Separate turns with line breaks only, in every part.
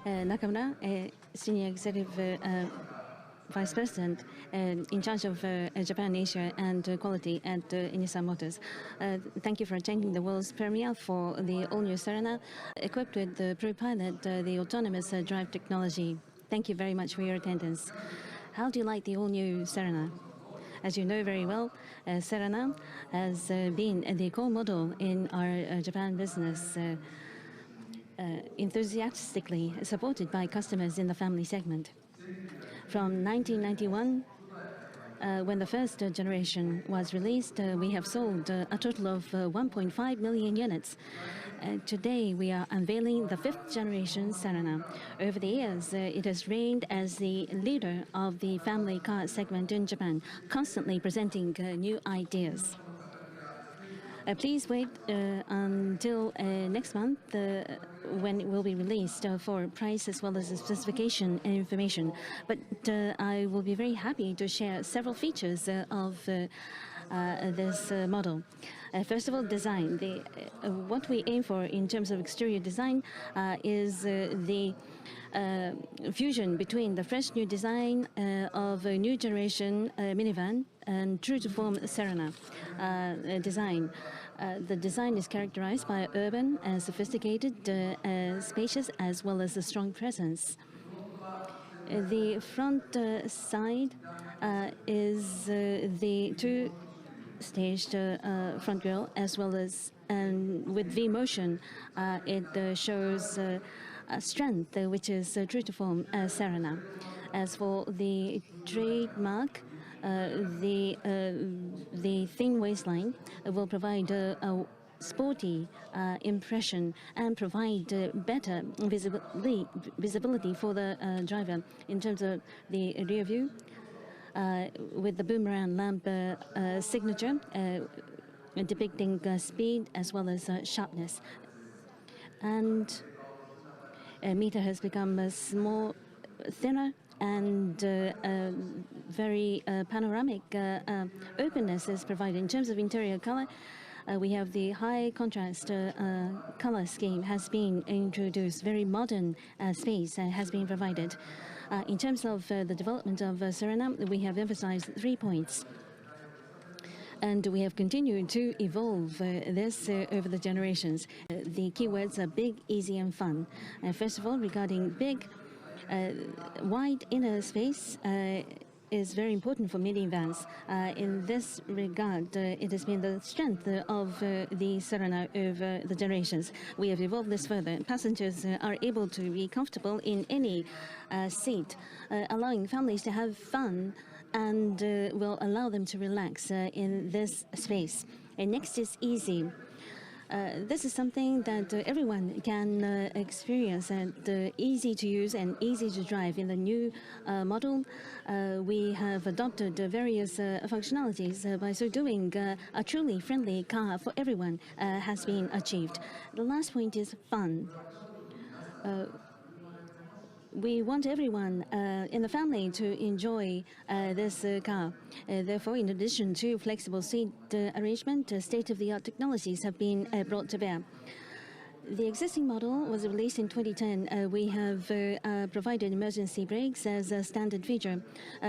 Nakamura, Senior Executive Vice President in charge of Japan, Asia, and quality at Nissan Motors. Thank you for attending the world's premiere for the all-new Serena, equipped with the ProPILOT, the autonomous drive technology. Thank you very much for your attendance. How do you like the all-new Serena? As you know very well, Serena has been the core model in our Japan business, enthusiastically supported by customers in the family segment. From 1991, when the first generation was released, we have sold a total of 1.5 million units. Today, we are unveiling the fifth generation Serena. Over the years, it has reigned as the leader of the family car segment in Japan, constantly presenting new ideas. Please wait until next month when it will be released for price as well as the specification and information. But I will be very happy to share several features of this model. First of all, design. What we aim for in terms of exterior design is the fusion between the fresh new design of a new generation minivan and true-to-form Serena design. The design is characterized by urban and sophisticated, spacious, as well as a strong presence. The front side is the two-staged front grille, as well as with V-motion, it shows strength, which is true to form Serena. As for the trademark, the thin waistline will provide a sporty impression and provide better visibility for the driver in terms of the rear view with the boomerang lamp signature depicting speed as well as sharpness. And meter has become small, thinner, and very panoramic openness is provided. In terms of interior color, we have the high contrast color scheme has been introduced. Very modern space has been provided. In terms of the development of Serena, we have emphasized 3 points. And we have continued to evolve this over the generations. The keywords are big, easy, and fun. First of all, regarding big, wide inner space is very important for minivans. In this regard, it has been the strength of the Serena over the generations. We have evolved this further. Passengers are able to be comfortable in any seat, allowing families to have fun and will allow them to relax in this space. And next is easy. This is something that everyone can experience, and easy to use and easy to drive. In the new model, we have adopted various functionalities. By so doing, a truly friendly car for everyone has been achieved. The last point is fun. We want everyone in the family to enjoy this car. Therefore, in addition to flexible seat arrangement, state-of-the-art technologies have been brought to bear. The existing model was released in 2010. We have provided emergency brakes as a standard feature.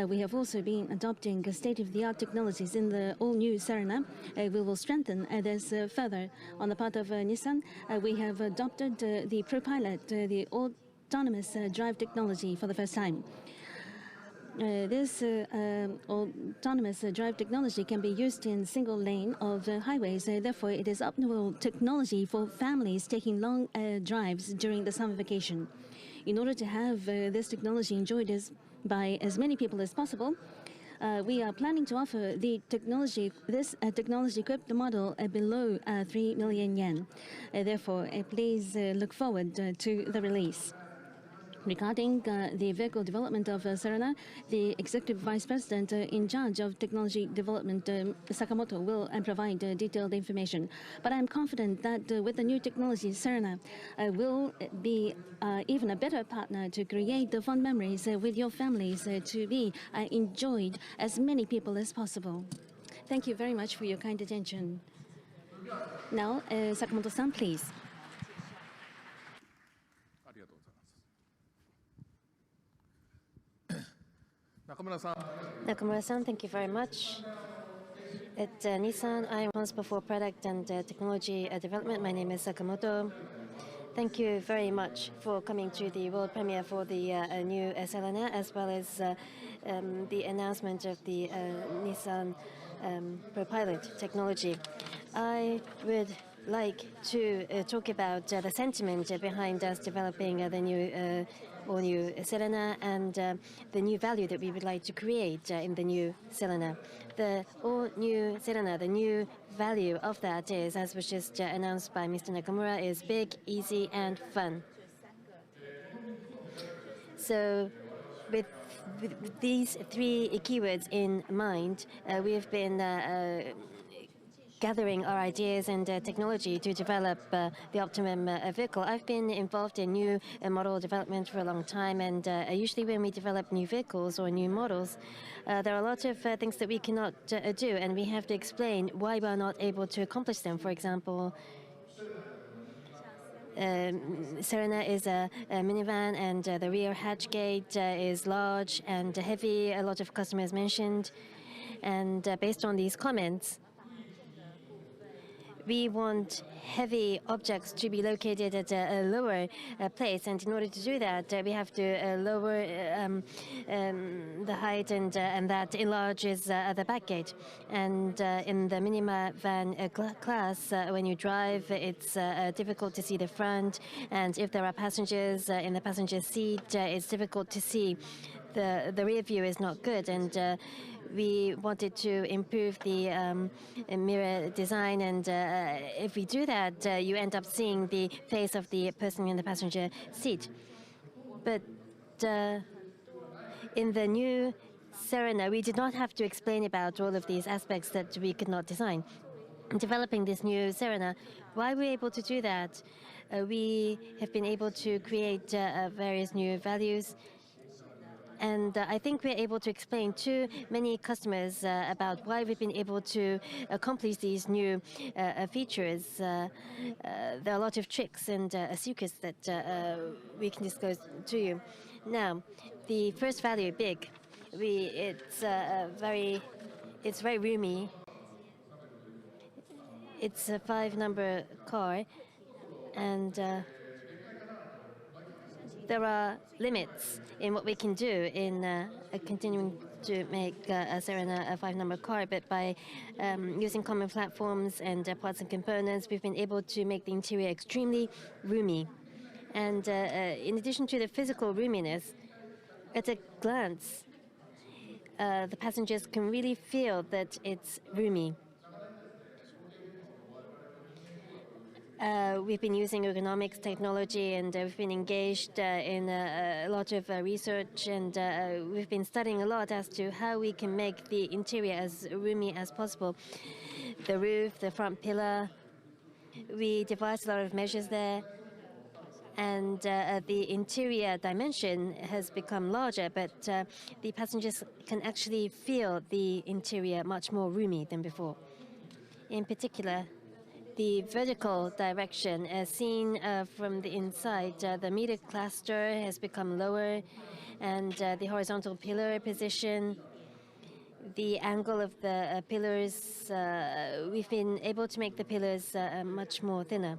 We have also been adopting state-of-the-art technologies in the all-new Serena. We will strengthen this further. On the part of Nissan, we have adopted the ProPILOT, the autonomous drive technology for the first time. This autonomous drive technology can be used in single lane of highways. Therefore, it is optimal technology for families taking long drives during the summer vacation. In order to have this technology enjoyed by as many people as possible, we are planning to offer this technology-equipped model below 3 million yen. Therefore, please look forward to the release. Regarding the vehicle development of Serena, the Executive Vice President in charge of technology development, Sakamoto, will provide detailed information. But I'm confident that with the new technology, Serena will be even a better partner to create the fond memories with your families to be enjoyed as many people as possible. Thank you very much for your kind attention. Now, Sakamoto-san, please.
Nakamura-san, thank you very much. At Nissan, I am responsible for product and technology development. My name is Sakamoto. Thank you very much for coming to the world premiere for the new Serena, as well as the announcement of the Nissan ProPILOT technology. I would like to talk about the sentiment behind us developing the new all-new Serena and the new value that we would like to create in the new Serena. The all-new Serena, the new value of that is, as was just announced by Mr. Nakamura, is big, easy, and fun. So with these three keywords in mind, we have been gathering our ideas and technology to develop the optimum vehicle. I've been involved in new model development for a long time, and usually when we develop new vehicles or new models, there are a lot of things that we cannot do, and we have to explain why we are not able to accomplish them. For example, Serena is a minivan, and the rear hatch gate is large and heavy, a lot of customers mentioned. And based on these comments, we want heavy objects to be located at a lower place, and in order to do that, we have to lower the height, and that enlarges the back gate. And in the minivan class, when you drive, it's difficult to see the front, and if there are passengers in the passenger seat, it's difficult to see. The rear view is not good, and we wanted to improve the mirror design, and if we do that, you end up seeing the face of the person in the passenger seat. But in the new Serena, we did not have to explain about all of these aspects that we could not design. In developing this new Serena, why we're able to do that? We have been able to create various new values. And I think we're able to explain to many customers about why we've been able to accomplish these new features. There are a lot of tricks and secrets that we can disclose to you. Now, the first value, big. It's very roomy. It's a 5-number car, and there are limits in what we can do in continuing to make a Serena a 5-number car, but by using common platforms and parts and components, we've been able to make the interior extremely roomy. And in addition to the physical roominess, at a glance, the passengers can really feel that it's roomy. We've been using ergonomics technology, and we've been engaged in a lot of research, and we've been studying a lot as to how we can make the interior as roomy as possible. The roof, the front pillar, we devised a lot of measures there, and the interior dimension has become larger, but the passengers can actually feel the interior much more roomy than before. In particular, the vertical direction, as seen from the inside, the meter cluster has become lower, and the horizontal pillar position, the angle of the pillars, we've been able to make the pillars much more thinner.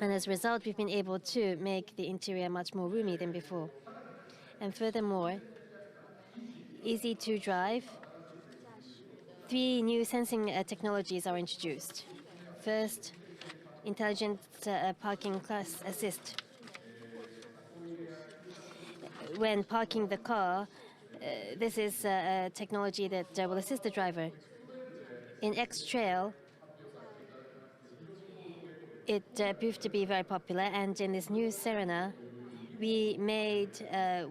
And as a result, we've been able to make the interior much more roomy than before. And furthermore, easy to drive. 3 new sensing technologies are introduced. First, intelligent parking class assist. When parking the car, this is a technology that will assist the driver. In X-Trail, it proved to be very popular, and in this new Serena, we made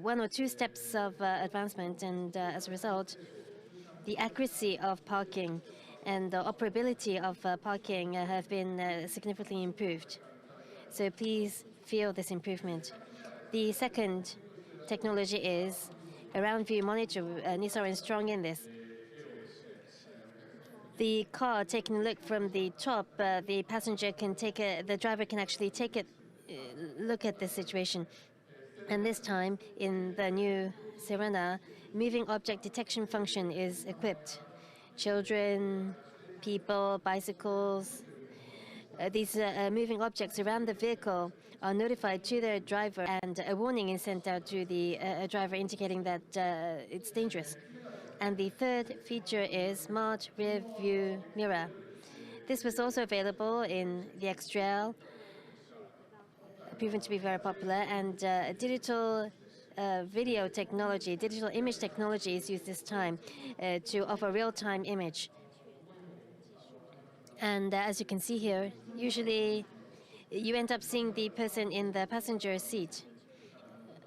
1 or 2 steps of advancement, and as a result, the accuracy of parking and the operability of parking have been significantly improved. So please feel this improvement. The second technology is a round view monitor. Nissan is strong in this. The car taking a look from the top, the driver can actually take a look at the situation. And this time, in the new Serena, moving object detection function is equipped. Children, people, bicycles, these moving objects around the vehicle are notified to their driver, and a warning is sent out to the driver indicating that it's dangerous. And the third feature is smart rear view mirror. This was also available in the X-Trail, proven to be very popular, and digital video technology, digital image technology is used this time to offer real-time image. And as you can see here, usually you end up seeing the person in the passenger seat,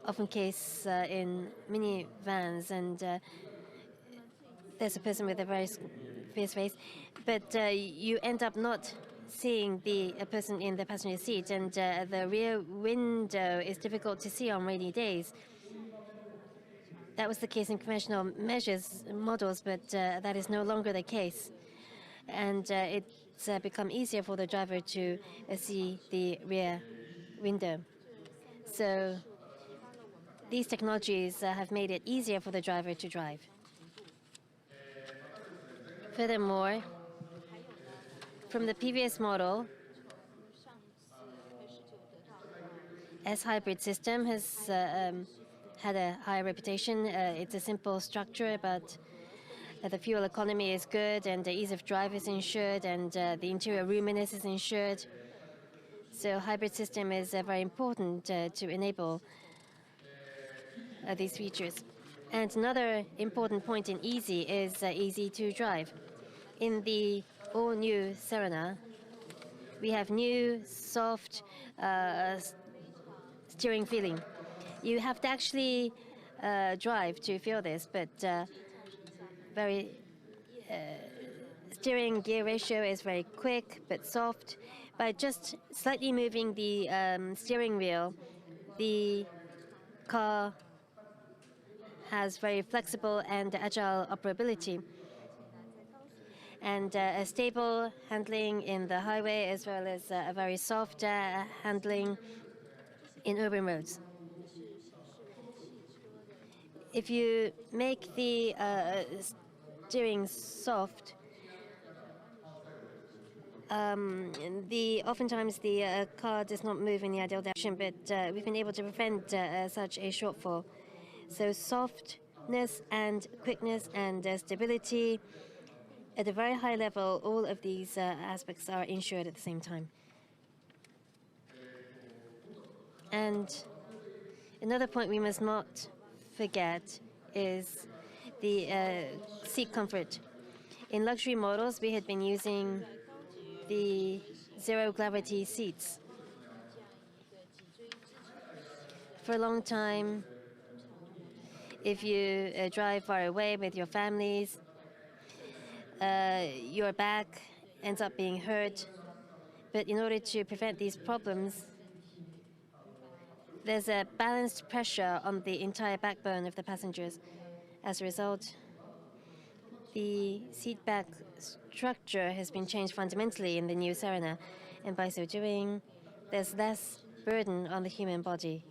often case in minivans, and there's a person with a very fierce face, but you end up not seeing the person in the passenger seat, and the rear window is difficult to see on rainy days. That was the case in conventional models, but that is no longer the case. And it's become easier for the driver to see the rear window. So these technologies have made it easier for the driver to drive. Furthermore, from the previous model, S-hybrid system has had a high reputation. It's a simple structure, but the fuel economy is good, and the ease of drive is ensured, and the interior roominess is ensured. So hybrid system is very important to enable these features. And another important point in easy is easy to drive. In the all-new Serena, we have new, soft steering feeling. You have to actually drive to feel this, but steering gear ratio is very quick but soft. By just slightly moving the steering wheel, the car has very flexible and agile operability, and a stable handling in the highway, as well as a very soft handling in urban roads. If you make the steering soft, oftentimes the car does not move in the ideal direction, but we've been able to prevent such a shortfall. So softness and quickness and stability at a very high level, all of these aspects are ensured at the same time. And another point we must not forget is the seat comfort. In luxury models, we had been using the zero-gravity seats. For a long time, if you drive far away with your families, your back ends up being hurt. But in order to prevent these problems, there's a balanced pressure on the entire backbone of the passengers. As a result, the seat back structure has been changed fundamentally in the new Serena, and by so doing, there's less burden on the human body,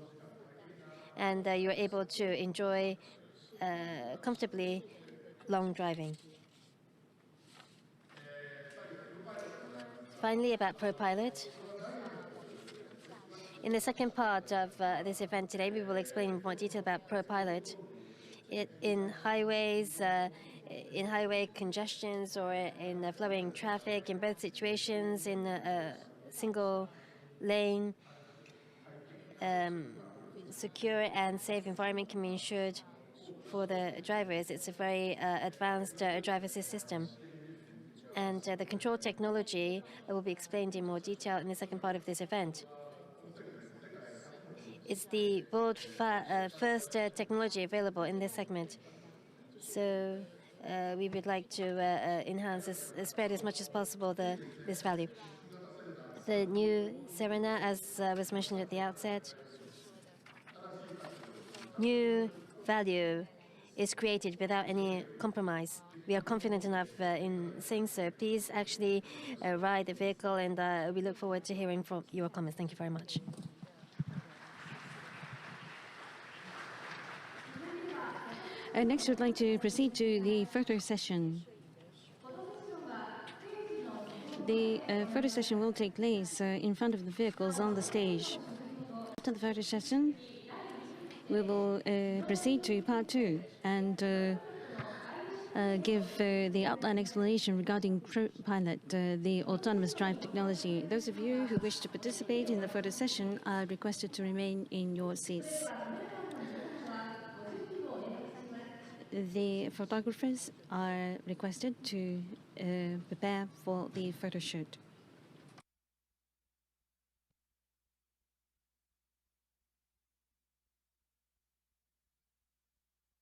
and you're able to enjoy comfortably long driving. Finally, about ProPILOT. In the second part of this event today, we will explain in more detail about ProPILOT. In highways, in highway congestions, or in flowing traffic, in both situations, in a single lane, secure and safe environment can be ensured for the drivers. It's a very advanced driver assist system. And the control technology will be explained in more detail in the second part of this event. It's the world first technology available in this segment. So we would like to enhance spread as much as possible this value. The new Serena, as was mentioned at the outset, new value is created without any compromise. We are confident enough in saying so. Please actually ride the vehicle, and we look forward to hearing from your comments. Thank you very much.
Next, we'd like to proceed to the photo session. The photo session will take place in front of the vehicles on the stage. After the photo session, we will proceed to part 2 and give the outline explanation regarding ProPILOT, the autonomous drive technology. Those of you who wish to participate in the photo session are requested to remain in your seats. The photographers are requested to prepare for the photo shoot.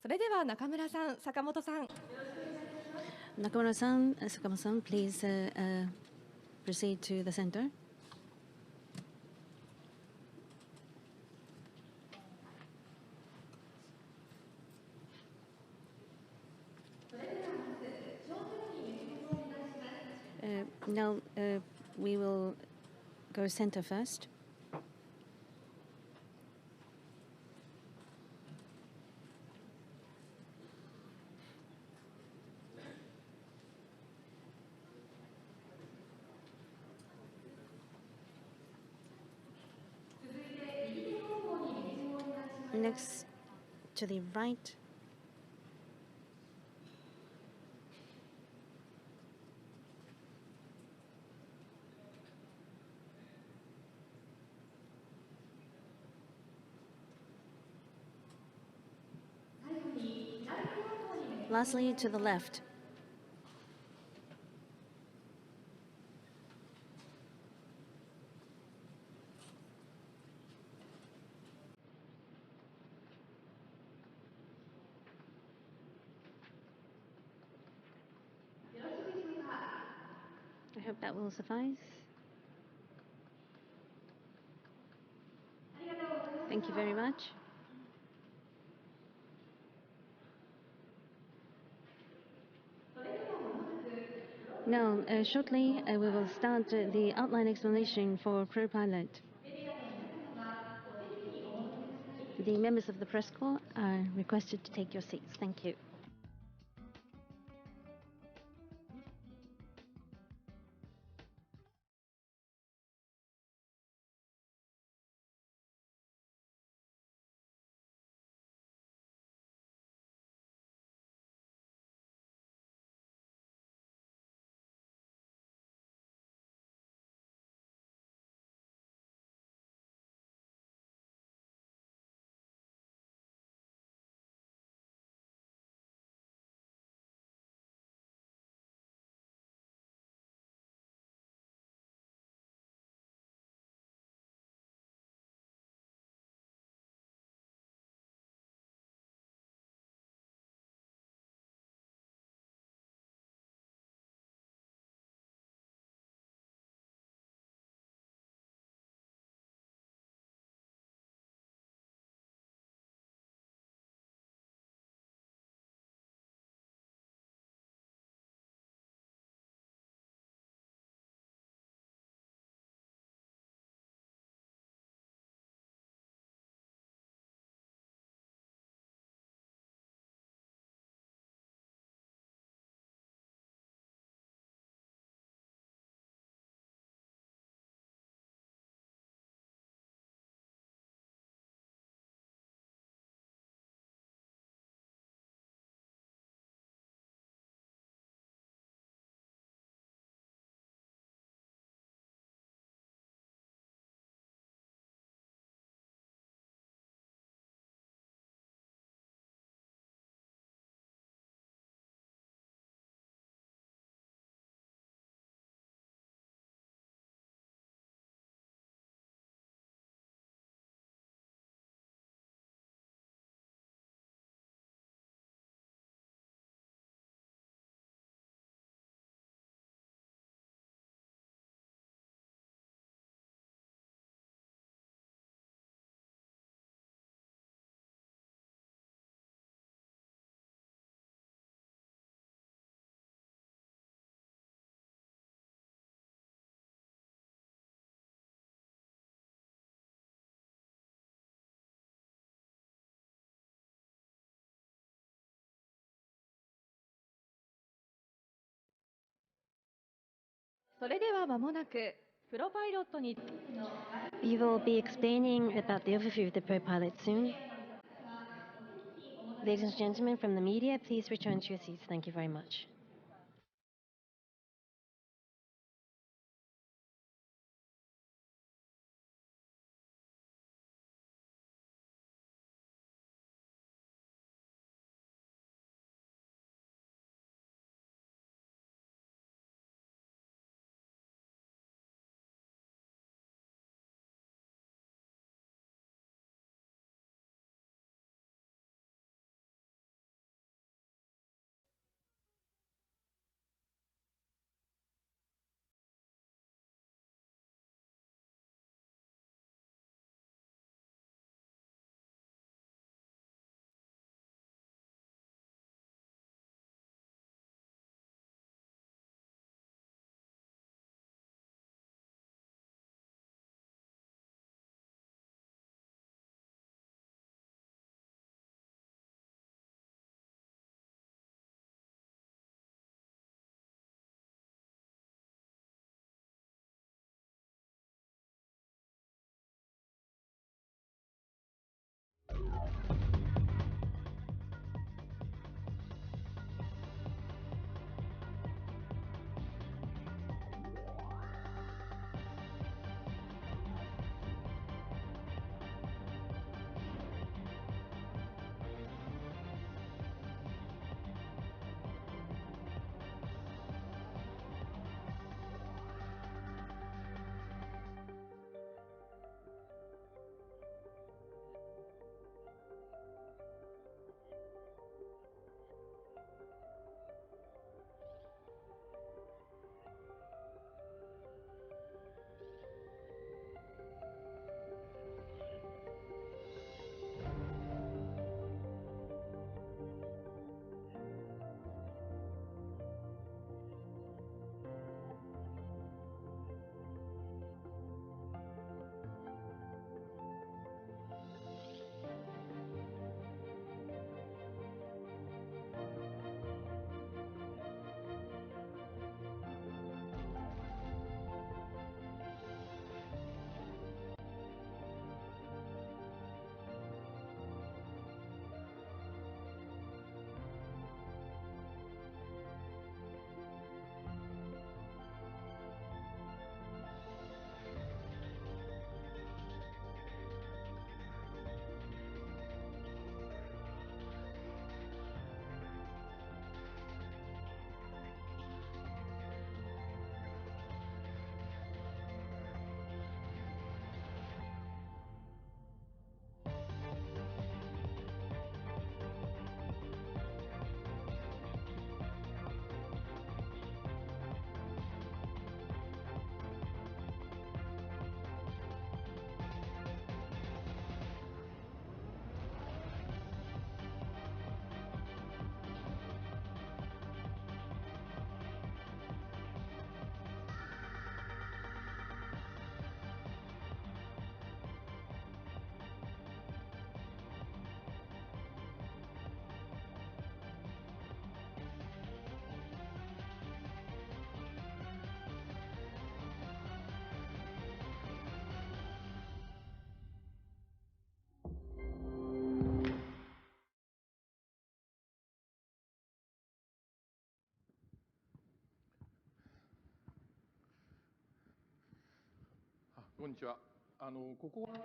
それでは中村さん、坂本さん。
Nakamura-san, Sakama-san, please proceed to the center. Now we will go center first. Next, to the right. Lastly, to the left. I hope that will suffice. Thank you very much. Now, shortly, we will start the outline explanation for ProPILOT. The members of the press corps are requested to take your seats. Thank you.
それでは間もなくプロパイロットに
We will be explaining about the overview of the ProPILOT soon. Ladies and gentlemen from the media, please return to your seats. Thank you very much.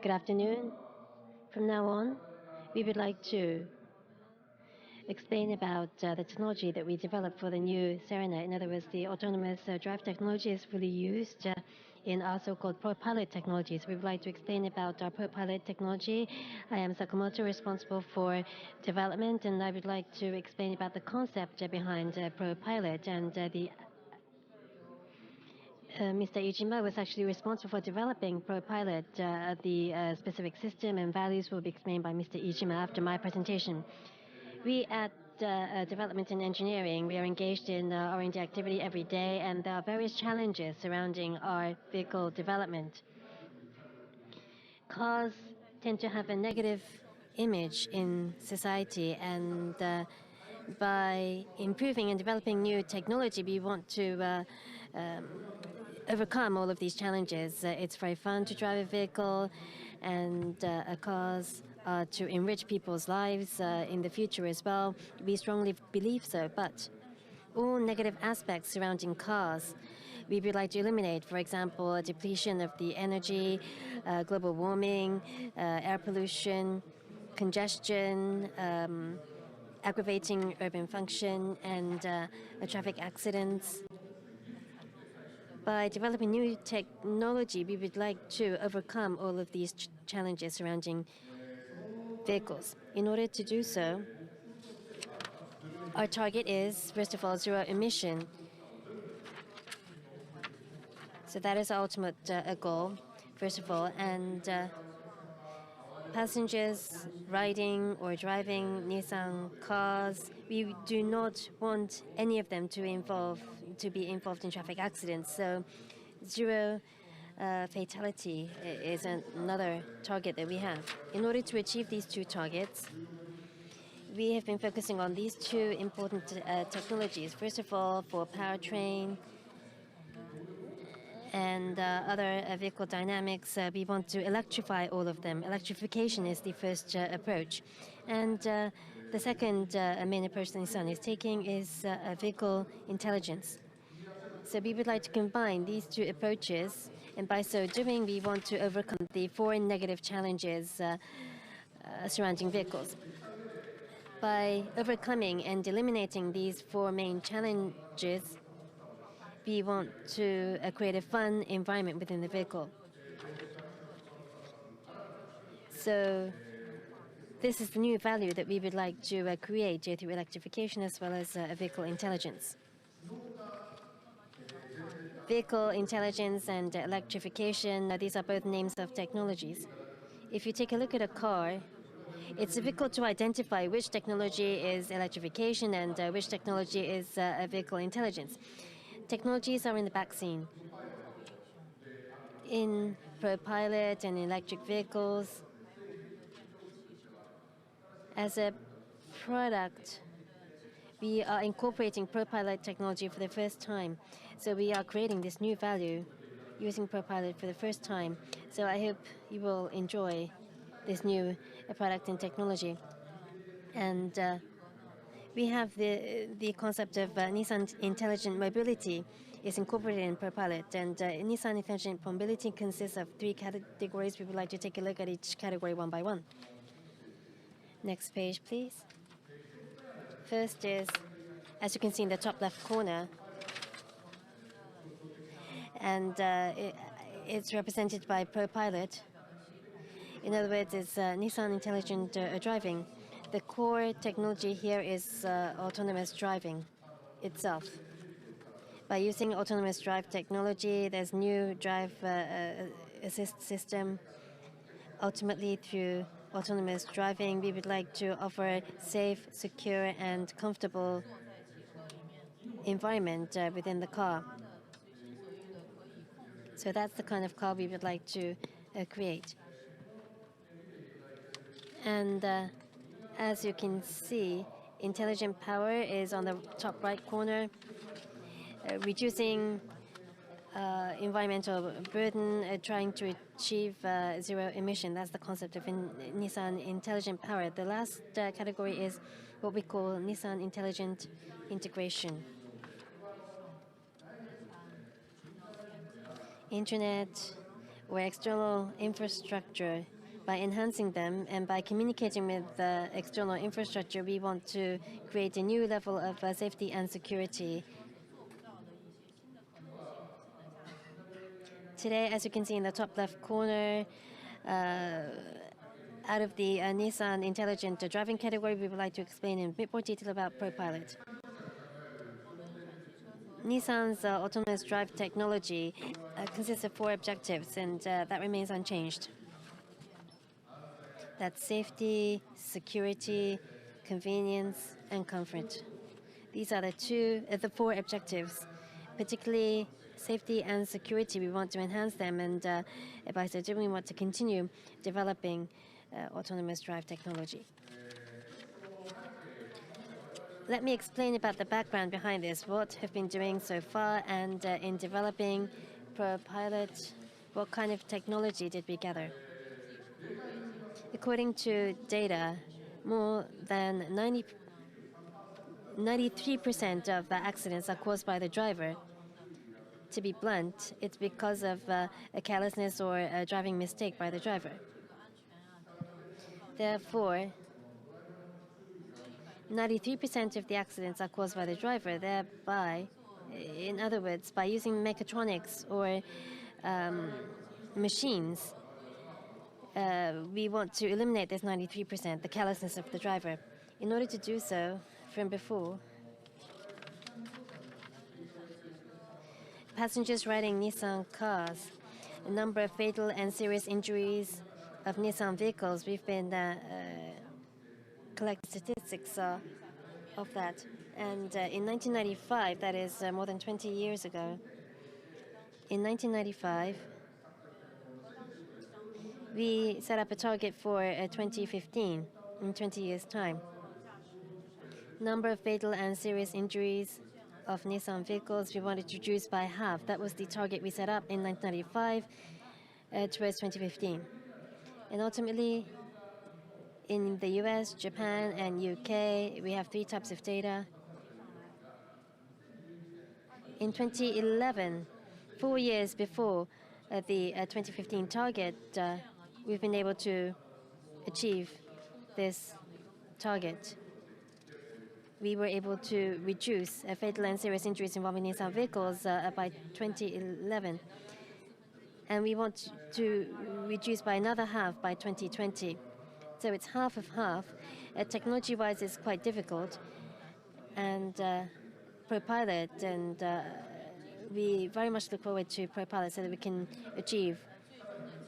Good afternoon. From now on, we would like to explain about the technology that we developed for the new Serena. In other words, the autonomous drive technology is fully used in our so-called ProPILOT technologies. We would like to explain about our ProPILOT technology. I am Sakamoto, responsible for development, and I would like to explain about the concept behind ProPILOT. And Mr. Ijima was actually responsible for developing ProPILOT. The specific system and values will be explained by Mr. Ijima after my presentation. We at Development and Engineering, we are engaged in R&D activity every day, and there are various challenges surrounding our vehicle development. Cars tend to have a negative image in society, and by improving and developing new technology, we want to overcome all of these challenges. It's very fun to drive a vehicle, and cars are to enrich people's lives in the future as well. We strongly believe so, but all negative aspects surrounding cars we would like to eliminate. For example, depletion of the energy, global warming, air pollution, congestion, aggravating urban function, and traffic accidents. By developing new technology, we would like to overcome all of these challenges surrounding vehicles. In order to do so, our target is, first of all, zero emission. So that is our ultimate goal, first of all. And passengers riding or driving Nissan cars, we do not want any of them to be involved in traffic accidents. So zero fatality is another target that we have. In order to achieve these two targets, we have been focusing on these two important technologies. First of all, for powertrain and other vehicle dynamics, we want to electrify all of them. Electrification is the first approach. And the second main approach that Nissan is taking is vehicle intelligence. So we would like to combine these two approaches, and by so doing, we want to overcome the four negative challenges surrounding vehicles. By overcoming and eliminating these four main challenges, we want to create a fun environment within the vehicle. So this is the new value that we would like to create through electrification as well as vehicle intelligence. Vehicle intelligence and electrification, these are both names of technologies. If you take a look at a car, it's difficult to identify which technology is electrification and which technology is vehicle intelligence. Technologies are in the back scene. In ProPILOT and electric vehicles, as a product, we are incorporating ProPILOT technology for the first time. So we are creating this new value using ProPILOT for the first time. So I hope you will enjoy this new product and technology. And we have the concept of Nissan Intelligent Mobility is incorporated in ProPILOT. And Nissan Intelligent Mobility consists of three categories. We would like to take a look at each category one by one. Next page, please. First is, as you can see in the top left corner, and it's represented by ProPILOT. In other words, it's Nissan Intelligent Driving. The core technology here is autonomous driving itself. By using autonomous drive technology, there's new drive assist system. Ultimately, through autonomous driving, we would like to offer safe, secure, and comfortable environment within the car. So that's the kind of car we would like to create. And as you can see, intelligent power is on the top right corner, reducing environmental burden, trying to achieve zero emission. That's the concept of Nissan Intelligent Power. The last category is what we call Nissan Intelligent Integration. Internet or external infrastructure. By enhancing them and by communicating with the external infrastructure, we want to create a new level of safety and security. Today, as you can see in the top left corner, out of the Nissan Intelligent Driving category, we would like to explain in a bit more detail about ProPILOT. Nissan's autonomous drive technology consists of four objectives, and that remains unchanged. That's safety, security, convenience, and comfort. These are the four objectives. Particularly safety and security, we want to enhance them, and by so doing, we want to continue developing autonomous drive technology. Let me explain about the background behind this, what have been doing so far, and in developing ProPILOT, what kind of technology did we gather? According to data, more than 93% of accidents are caused by the driver. To be blunt, it's because of a carelessness or a driving mistake by the driver. Therefore, 93% of the accidents are caused by the driver. Thereby, in other words, by using mechatronics or machines, we want to eliminate this 93%, the carelessness of the driver. In order to do so, from before, passengers riding Nissan cars, a number of fatal and serious injuries of Nissan vehicles, we've been collecting statistics of that. And in 1995, that is more than 20 years ago, in 1995, we set up a target for 2015, in 20 years' time. Number of fatal and serious injuries of Nissan vehicles, we wanted to reduce by half. That was the target we set up in 1995 towards 2015. And ultimately, in the US, Japan, and UK, we have 3 types of data. In 2011, 4 years before the 2015 target, we've been able to achieve this target. We were able to reduce fatal and serious injuries involving Nissan vehicles by 2011. And we want to reduce by another half by 2020. So it's half of half. Technology-wise, it's quite difficult. And ProPILOT, and we very much look forward to ProPILOT so that we can achieve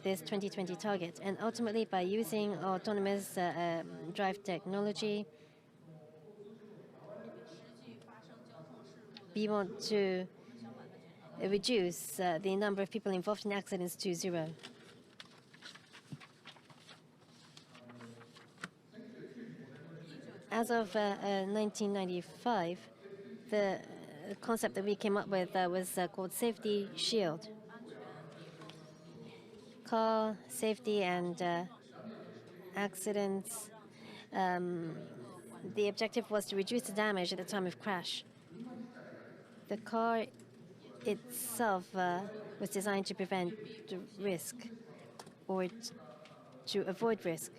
this 2020 target. And ultimately, by using autonomous drive technology, we want to reduce the number of people involved in accidents to 0. As of 1995, the concept that we came up with was called Safety Shield. Car safety and accidents. The objective was to reduce the damage at the time of crash. The car itself was designed to prevent risk or to avoid risk.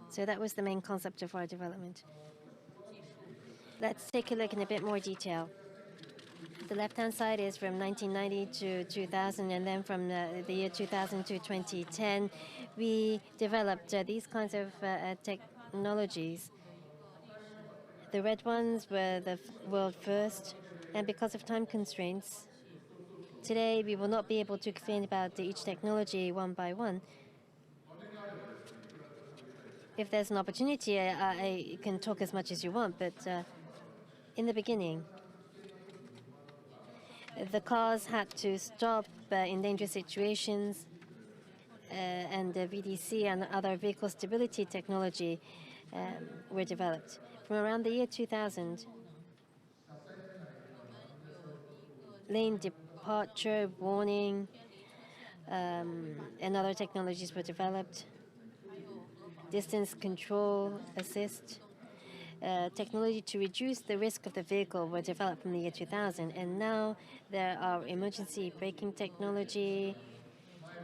So that was the main concept of our development. Let's take a look in a bit more detail. The left-hand side is from 1990 to 2000, and then from the year 2000 to 2010, we developed these kinds of technologies. The red ones were the world first, and because of time constraints, today we will not be able to explain about each technology one by one. If there's an opportunity, I can talk as much as you want, but in the beginning, the cars had to stop in dangerous situations, and the VDC and other vehicle stability technology were developed. From around the year 2000, lane departure warning and other technologies were developed. Distance control assist, technology to reduce the risk of the vehicle were developed from the year 2000. And now there are emergency braking technology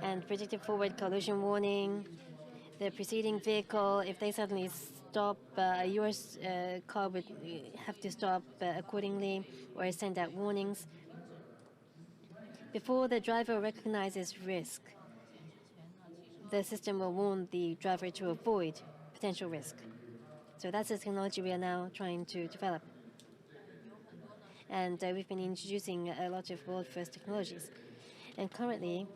and predictive forward collision warning. The preceding vehicle, if they suddenly stop, your car would have to stop accordingly or send out warnings. Before the driver recognizes risk, the system will warn the driver to avoid potential risk. So that's the technology we are now trying to develop. And we've been introducing a lot of world-first technologies. And currently,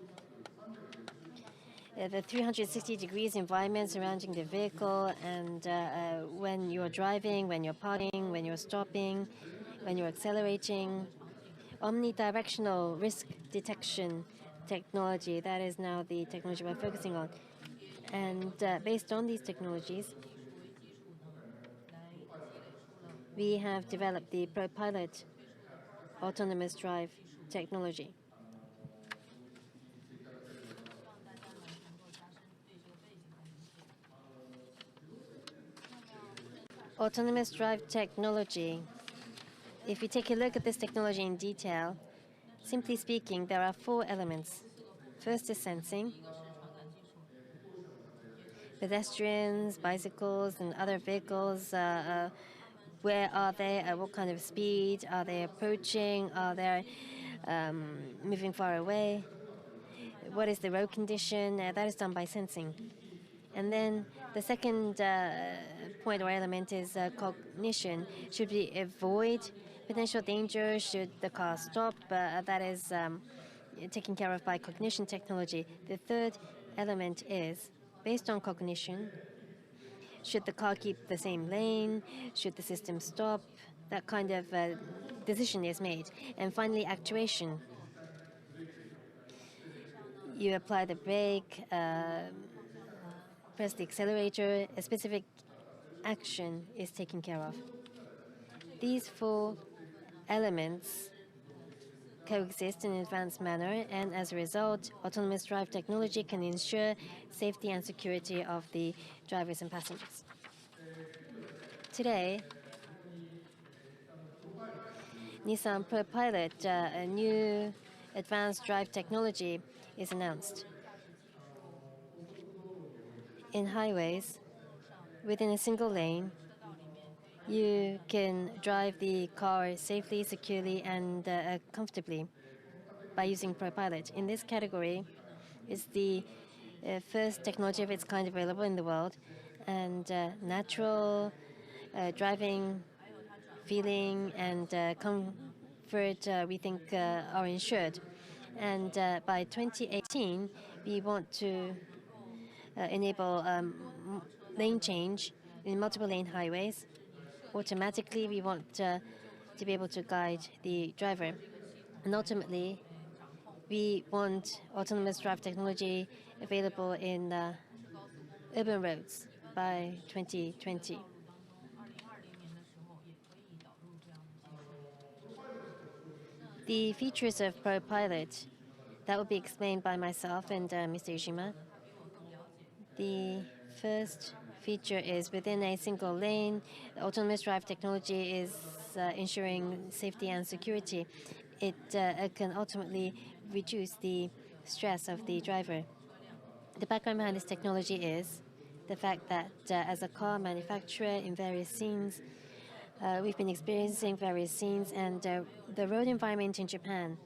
the 360 degrees environment surrounding the vehicle, and when you're driving, when you're parking, when you're stopping, when you're accelerating, omnidirectional risk detection technology, that is now the technology we're focusing on. And based on these technologies, we have developed the ProPILOT autonomous drive technology. Autonomous drive technology. If you take a look at this technology in detail, simply speaking, there are 4 elements. First is sensing. Pedestrians, bicycles, and other vehicles, where are they? At what kind of speed? Are they approaching? Are they moving far away? What is the road condition? That is done by sensing. And then the second point or element is cognition. Should we avoid potential danger? Should the car stop? That is taken care of by cognition technology. The third element is based on cognition. Should the car keep the same lane? Should the system stop? That kind of decision is made. And finally, actuation. You apply the brake, press the accelerator, a specific action is taken care of. These 4 elements coexist in an advanced manner, and as a result, autonomous drive technology can ensure safety and security of the drivers and passengers. Today, Nissan ProPILOT, a new advanced drive technology, is announced. In highways, within a single lane, you can drive the car safely, securely, and comfortably by using ProPILOT. In this category, it's the first technology of its kind available in the world, and natural driving feeling and comfort, we think, are ensured. And by 2018, we want to enable lane change in multiple lane highways. Automatically, we want to be able to guide the driver. And ultimately, we want autonomous drive technology available in urban roads by 2020. The features of ProPILOT, that will be explained by myself and Mr. Ishima. The first feature is within a single lane. Autonomous drive technology is ensuring safety and security. It can ultimately reduce the stress of the driver. The background behind this technology is the fact that as a car manufacturer in various scenes, we've been experiencing various scenes, and the road environment in Japan,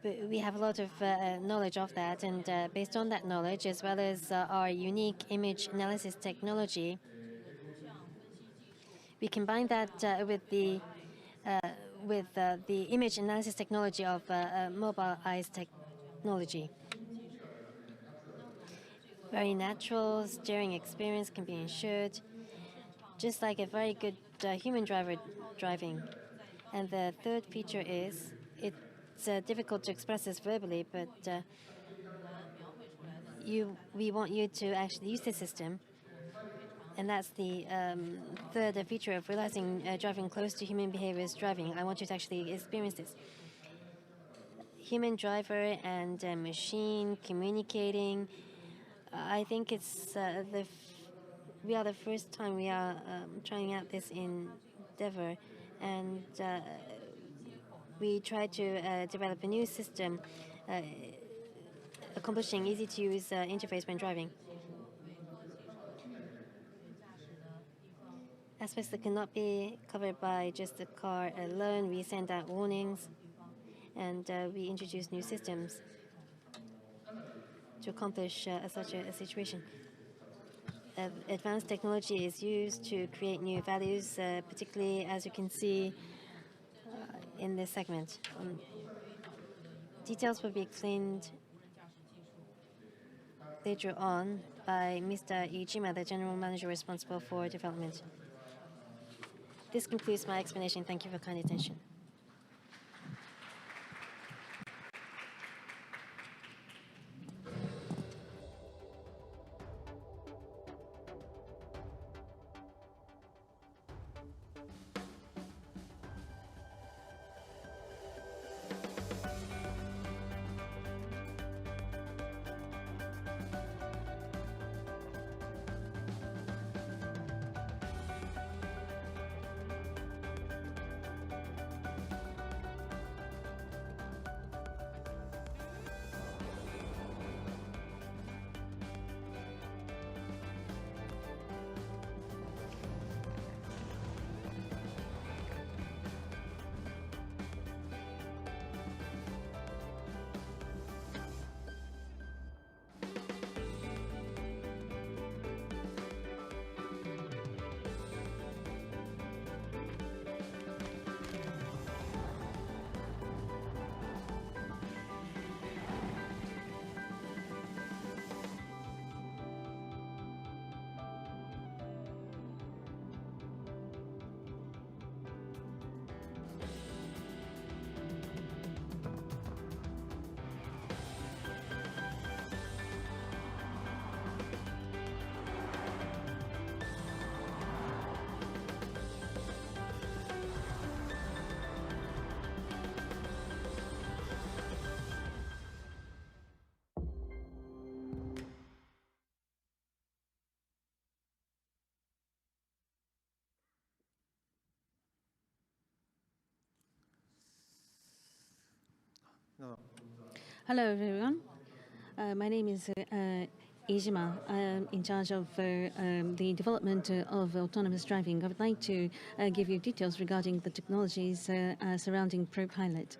we have a lot of knowledge of that, and based on that knowledge, as well as our unique image analysis technology, we combine that with the image analysis technology of mobile eyes technology. Very natural steering experience can be ensured, just like a very good human driver driving. And the third feature is, it's difficult to express this verbally, but we want you to actually use the system. And that's the third feature of realizing driving close to human behavior is driving. I want you to actually experience this. Human driver and machine communicating. I think it's we are the first time we are trying out this endeavor, and we try to develop a new system accomplishing easy-to-use interface when driving. Aspects that cannot be covered by just the car alone, we send out warnings, and we introduce new systems to accomplish such a situation. Advanced technology is used to create new values, particularly as you can see in this segment. Details will be explained later on by Mr. Iijima, the General Manager responsible for development. This concludes my explanation. Thank you for kind attention.
Hello, everyone. My name is Ijima. I am in charge of the development of autonomous driving. I would like to give you details regarding the technologies surrounding ProPILOT.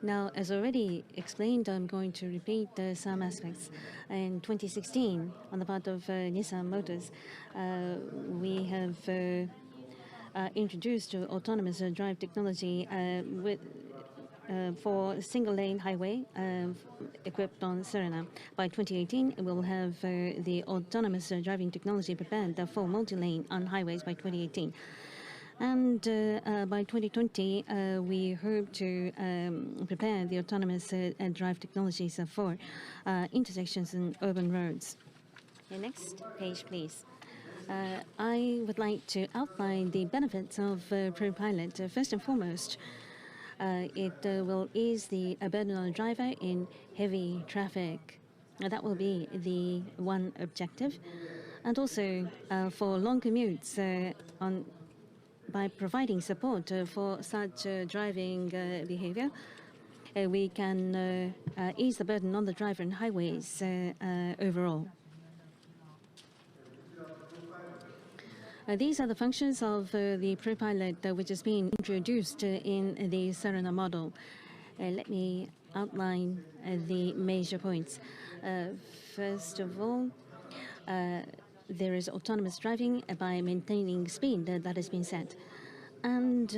Now, as already explained, I'm going to repeat some aspects. In 2016, on the part of Nissan Motors, we have introduced autonomous drive technology for single-lane highway equipped on Serena. By 2018, we will have the autonomous driving technology prepared for multi-lane on highways by 2018. And by 2020, we hope to prepare the autonomous drive technologies for intersections and urban roads. Next page, please. I would like to outline the benefits of ProPILOT. First and foremost, it will ease the burden on the driver in heavy traffic. That will be the one objective. And also for long commutes, by providing support for such driving behavior, we can ease the burden on the driver and highways overall. These are the functions of the ProPILOT which has been introduced in the Serena model. Let me outline the major points. First of all, there is autonomous driving by maintaining speed that has been set. And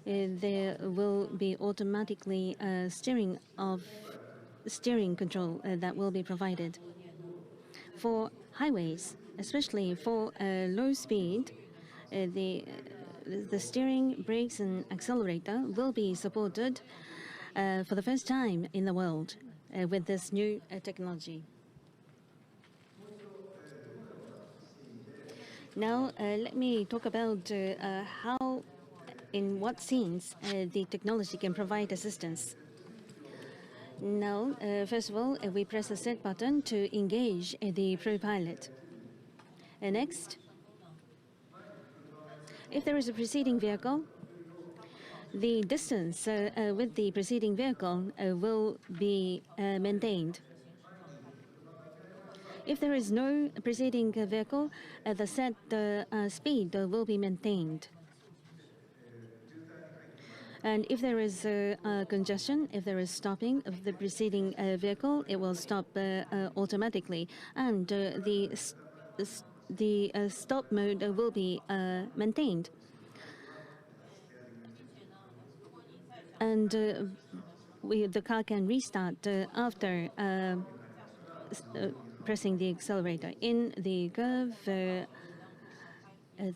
there will be automatically steering control that will be provided. For highways, especially for low speed, the steering, brakes, and accelerator will be supported for the first time in the world with this new technology. Now, let me talk about how, in what scenes, the technology can provide assistance. Now, first of all, we press the set button to engage the ProPILOT. Next, if there is a preceding vehicle, the distance with the preceding vehicle will be maintained. If there is no preceding vehicle, the set speed will be maintained. And if there is congestion, if there is stopping of the preceding vehicle, it will stop automatically. And the stop mode will be maintained. And the car can restart after pressing the accelerator. In the curve,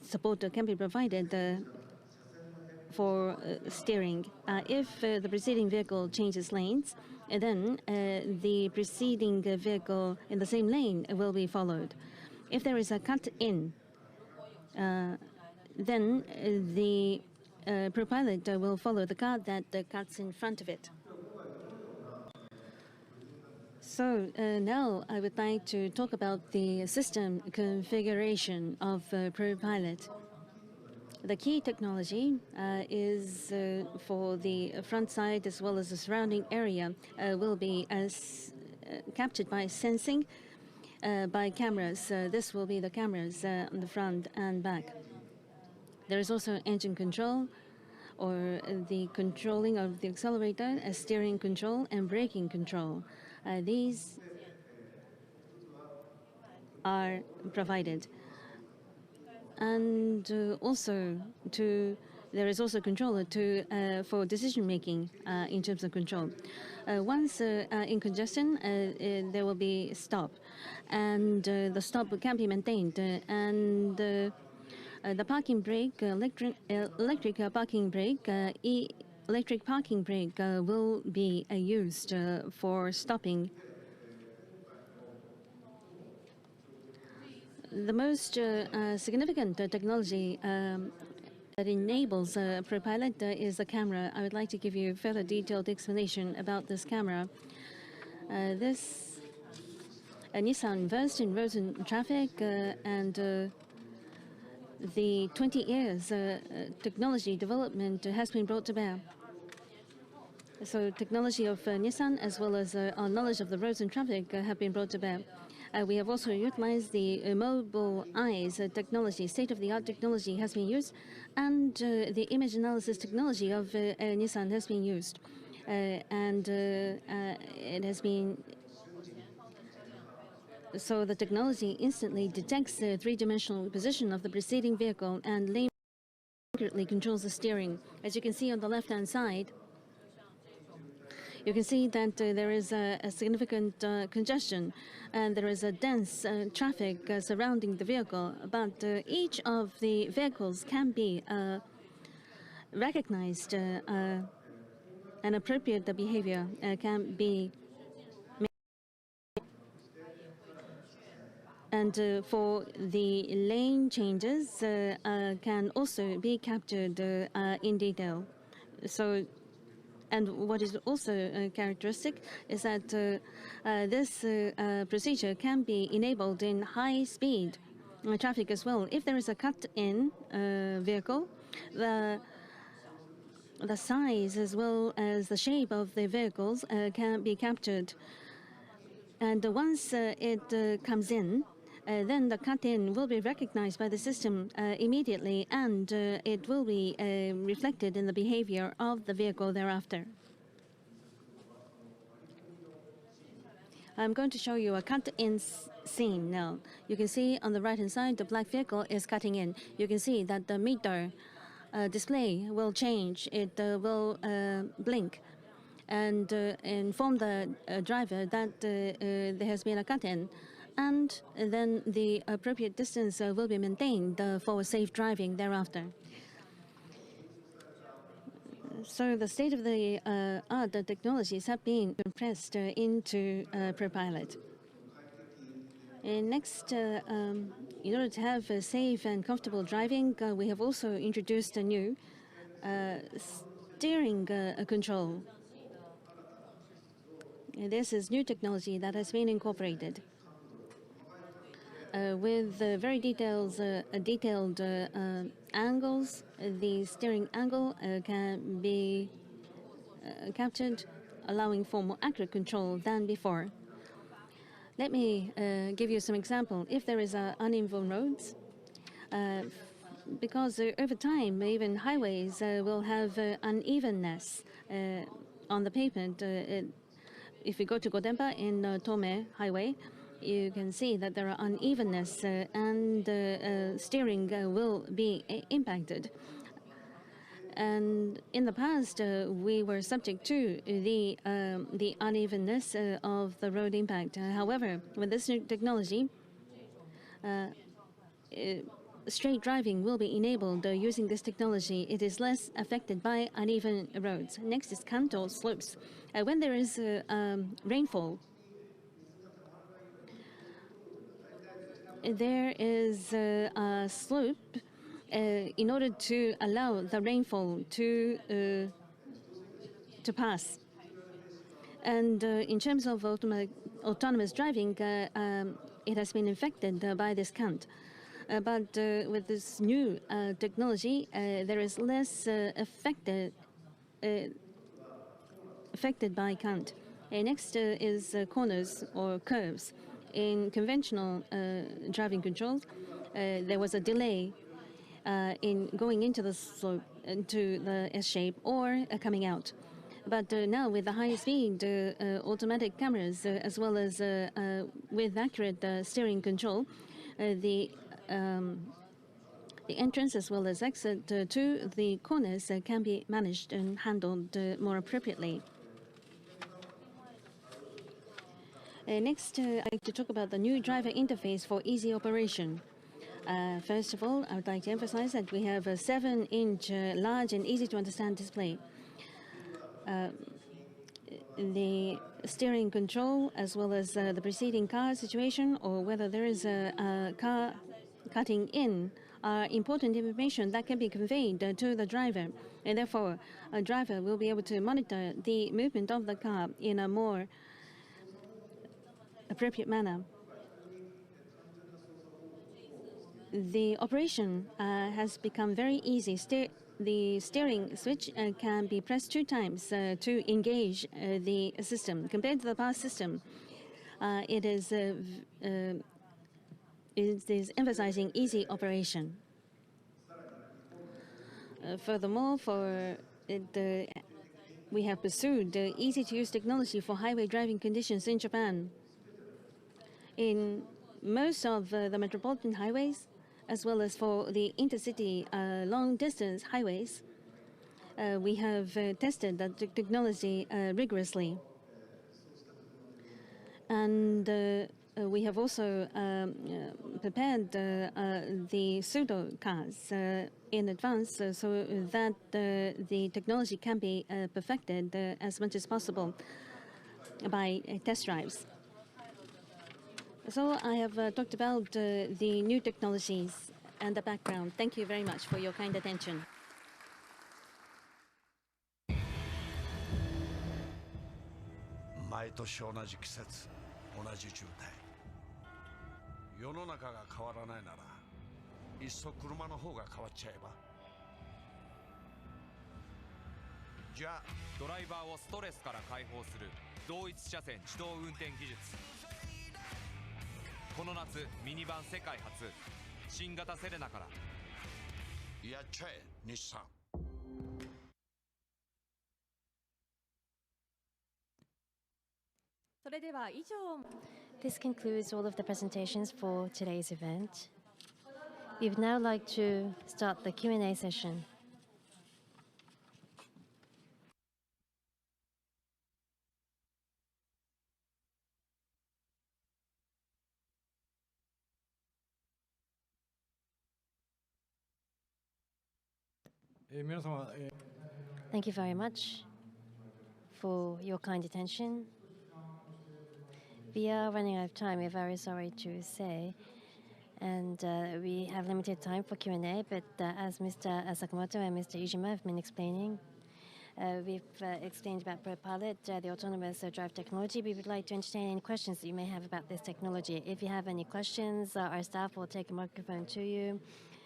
support can be provided for steering. If the preceding vehicle changes lanes, then the preceding vehicle in the same lane will be followed. If there is a cut-in, then the ProPILOT will follow the car that cuts in front of it. So now I would like to talk about the system configuration of ProPILOT. The key technology is for the front side as well as the surrounding area will be captured by sensing by cameras. This will be the cameras on the front and back. There is also engine control, or the controlling of the accelerator, steering control, and braking control. These are provided. And there is also controller for decision making in terms of control. Once in congestion, there will be stop, and the stop can be maintained. And the parking brake, electric parking brake, electric parking brake will be used for stopping. The most significant technology that enables ProPILOT is the camera. I would like to give you further detailed explanation about this camera. This Nissan versed in road and traffic and the 20 years technology development has been brought to bear. So technology of Nissan, as well as our knowledge of the roads and traffic, have been brought to bear. We have also utilized the mobile eyes technology. State-of-the-art technology has been used, and the image analysis technology of Nissan has been used. It has been so the technology instantly detects the three-dimensional position of the preceding vehicle and accurately controls the steering. As you can see on the left-hand side, you can see that there is a significant congestion and there is a dense traffic surrounding the vehicle. But each of the vehicles can be recognized and appropriate behavior can be made. And for the lane changes can also be captured in detail. So, and what is also characteristic is that this procedure can be enabled in high-speed traffic as well. If there is a cut-in vehicle, the size as well as the shape of the vehicles can be captured. And once it comes in, then the cut-in will be recognized by the system immediately, and it will be reflected in the behavior of the vehicle thereafter. I'm going to show you a cut-in scene now. You can see on the right-hand side, the black vehicle is cutting in. You can see that the meter display will change. It will blink and inform the driver that there has been a cut-in. And then the appropriate distance will be maintained for safe driving thereafter. So the state-of-the-art technologies have been compressed into ProPILOT. Next, in order to have safe and comfortable driving, we have also introduced a new steering control. This is new technology that has been incorporated. With very detailed angles, the steering angle can be captured, allowing for more accurate control than before. Let me give you some example. If there is uneven roads, because over time, even highways will have unevenness on the pavement. If you go to Godemba in Tome Highway, you can see that there are unevenness and steering will be impacted. And in the past, we were subject to the unevenness of the road impact. However, with this new technology, straight driving will be enabled using this technology. It is less affected by uneven roads. Next is Kanto slopes. When there is rainfall, there is a slope in order to allow the rainfall to pass. And in terms of autonomous driving, it has been affected by this count. But with this new technology, there is less affected by count. Next is corners or curves. In conventional driving controls, there was a delay in going into the slope, into the S shape, or coming out. But now with the high-speed automatic cameras, as well as with accurate steering control, the entrance as well as exit to the corners can be managed and handled more appropriately. Next, I'd like to talk about the new driver interface for easy operation. First of all, I would like to emphasize that we have a 7-inch large and easy-to-understand display. The steering control, as well as the preceding car situation, or whether there is a car cutting in, are important information that can be conveyed to the driver. And therefore, a driver will be able to monitor the movement of the car in a more appropriate manner. the operation has become very easy. The steering switch can be pressed 2 times to engage the system. Compared to the past system, it is emphasizing easy operation. Furthermore, we have pursued easy-to-use technology for highway driving conditions in Japan. In most of the metropolitan highways, as well as for the intercity long-distance highways, we have tested that technology rigorously. And we have also prepared the pseudo cars in advance so that the technology can be perfected as much as possible by test drives. So I have talked about the new technologies and the background. Thank you very much for your kind attention.
毎年同じ季節、同じ渋滞。世の中が変わらないなら、いっそ車の方が変わっちゃえば。じゃあ、
ドライバーをストレスから解放する同一車線自動運転技術。この夏、ミニバン世界初、新型セレナから。
やっちゃえ、日産。
それでは以上。
This concludes all of the presentations for today's event. We would now like to start the Q&A session. Thank you very much for your kind attention. We are running out of time, we're very sorry to say. And we have limited time for Q&A, but as Mr. Sakamoto and Mr. Ijima have been explaining, we've explained about ProPILOT, the autonomous drive technology. We would like to entertain any questions that you may have about this technology. If you have any questions, our staff will take a microphone to you.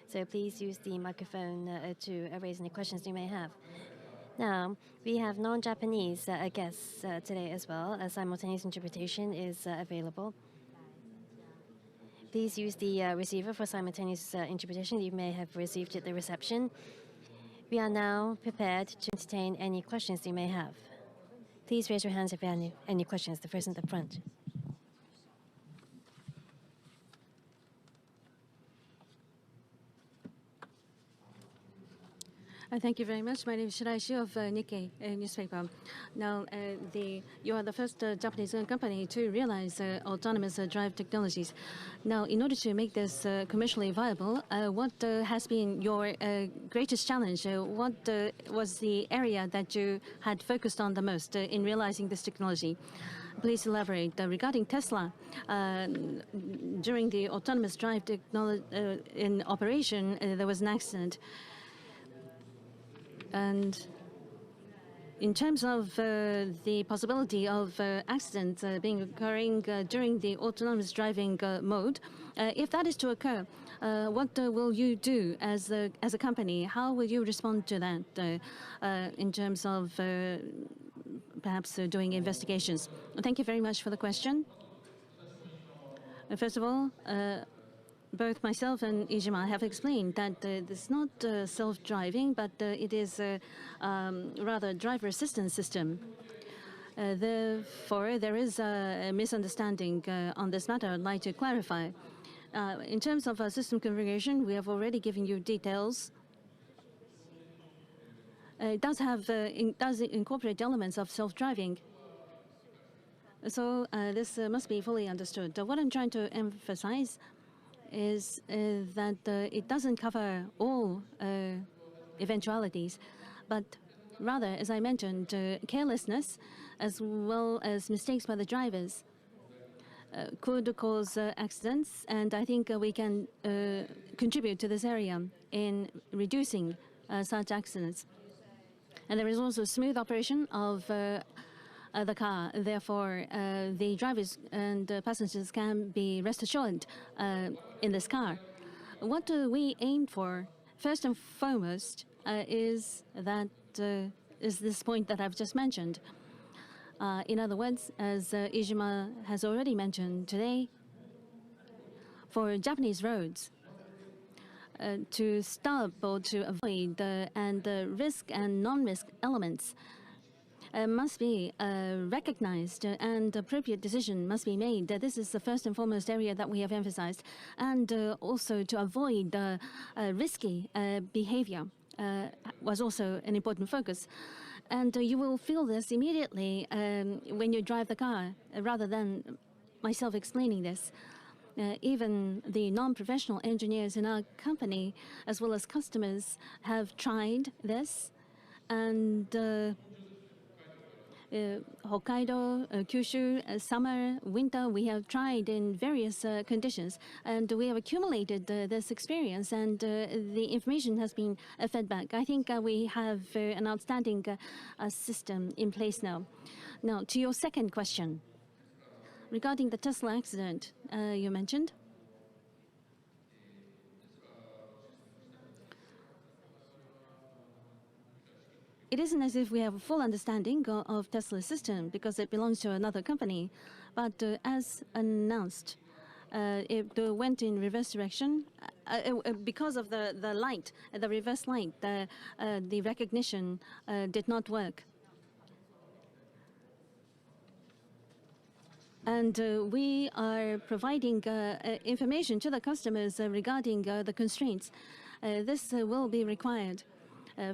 So please use the microphone to raise any questions you may have. Now, we have non-Japanese guests today as well. A simultaneous interpretation is available. Please use the receiver for simultaneous interpretation you may have received at the reception. We are now prepared to entertain any questions you may have. Please raise your hands if you have any questions. The person at the front.
Thank you very much. My name is Shiraishi of Nikkei newspaper. Now, you are the first Japanese company to realize autonomous drive technologies. Now, in order to make this commercially viable, what has been your greatest challenge? What was the area that you had focused on the most in realizing this technology? Please elaborate. Regarding Tesla, during the autonomous drive technology in operation, there was an accident. And in terms of the possibility of accidents occurring during the autonomous driving mode, if that is to occur, what will you do as a company? How will you respond to that in terms of perhaps doing investigations? Thank you very much for the question. First of all, both myself and Ijima have explained that it's not self-driving, but it is rather a driver assistance system. Therefore, there is a misunderstanding on this matter. I'd like to clarify. In terms of system configuration, we have already given you details. It does incorporate elements of self-driving. So this must be fully understood. What I'm trying to emphasize is that it doesn't cover all eventualities, but rather, as I mentioned, carelessness as well as mistakes by the drivers could cause accidents, and I think we can contribute to this area in reducing such accidents. And there is also smooth operation of the car. Therefore, the drivers and passengers can be rest assured in this car. What we aim for, first and foremost, is this point that I've just mentioned. In other words, as Ijima has already mentioned today, for Japanese roads, to stop or to avoid the risk and non-risk elements must be recognized, and appropriate decision must be made. This is the first and foremost area that we have emphasized, and also to avoid risky behavior was also an important focus. And you will feel this immediately when you drive the car, rather than myself explaining this. Even the non-professional engineers in our company, as well as customers, have tried this. And Hokkaido, Kyushu, summer, winter, we have tried in various conditions, and we have accumulated this experience, and the information has been fed back. I think we have an outstanding system in place now. Now, to your second question, regarding the Tesla accident you mentioned. It isn't as if we have a full understanding of Tesla's system because it belongs to another company. But as announced, it went in reverse direction because of the light, the reverse light. The recognition did not work. And we are providing information to the customers regarding the constraints. This will be required.